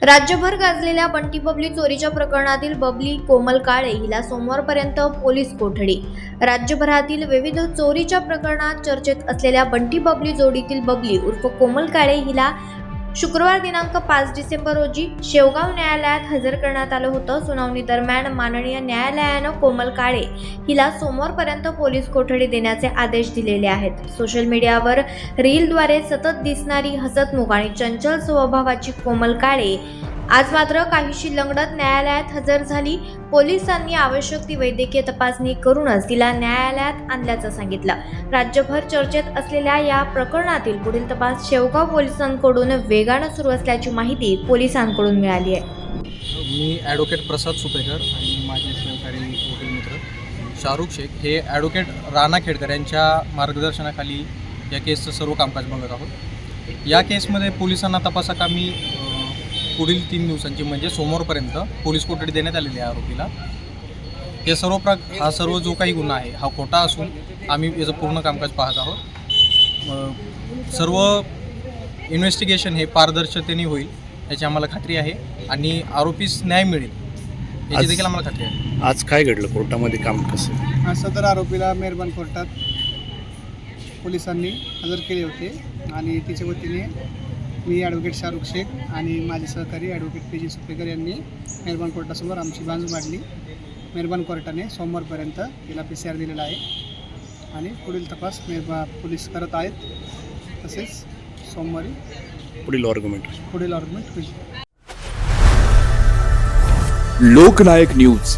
राज्यभर गाजलेल्या बंटी बबली चोरीच्या प्रकरणातील बबली कोमल काळे हिला सोमवारपर्यंत पोलीस कोठडी। राज्यभरातील विविध चोरीच्या प्रकरणात चर्चेत असलेल्या बंटी बबली जोडीतील बबली उर्फ कोमल काळे हिला शुक्रवार दिनांक 5 डिसेंबर रोजी शेवगाव न्यायालयात हजर करण्यात आलं होतं। सुनावणी दरम्यान माननीय न्यायालयानं कोमल काळे हिला सोमवारपर्यंत पोलीस कोठडी देण्याचे आदेश दिलेले आहेत। सोशल मीडियावर रीलद्वारे सतत दिसणारी हसतमुख आणि चंचल स्वभावाची कोमल काळे आज मात्र काहीशी लंगडत न्यायालयात हजर झाली। पोलिसांनी आवश्यक ती वैद्यकीय तपासणी करूनच तिला न्यायालयात आणल्याचं सांगितलं। राज्यभर चर्चेत असलेल्या या प्रकरणातील पुढील तपास शेवगाव पोलिसांकडून वेगानं सुरू असल्याची माहिती पोलिसांकडून मिळाली आहे। मी ॲडव्होकेट प्रसाद सुपेकर आणि माझे सहकारी वकील मित्र शाहरुख शेख हे ॲडव्होकेट राणा खेडकर यांच्या मार्गदर्शनाखाली या केसचं सर्व कामकाज बघत आहोत। या केसमध्ये पोलिसांना तपासाकामी पुढील 3 दिवसांची म्हणजे सोमवारपर्यंत पोलीस कोठडी देण्यात आलेली आहे आरोपीला। हे हा सर्व जो काही गुन्हा आहे हा खोटा असून आम्ही याचं पूर्ण कामकाज पाहत आहोत। सर्व इन्व्हेस्टिगेशन हे पारदर्शकतेने होईल याची आम्हाला खात्री आहे आणि आरोपीस न्याय मिळेल याची देखील आम्हाला खात्री आहे। आज काय घडलं कोर्टामध्ये, काम कसं? आज सदर आरोपीला मेहरबान कोर्टात पोलिसांनी हजर केले होते आणि तिच्या वतीने मी ॲडव्होकेट शाहरुख शेख आणि माझे सहकारी ॲडव्होकेट पी जी सुपेकर यांनी मेहरबान कोर्टासमोर आमची बाजू मांडली। मेहरबान कोर्टाने सोमवारपर्यंत तिला PCR दिलेला आहे आणि पुढील तपास पोलीस करत आहेत। तसेच सोमवारी पुढील आर्ग्युमेंट होईल। लोकनायक न्यूज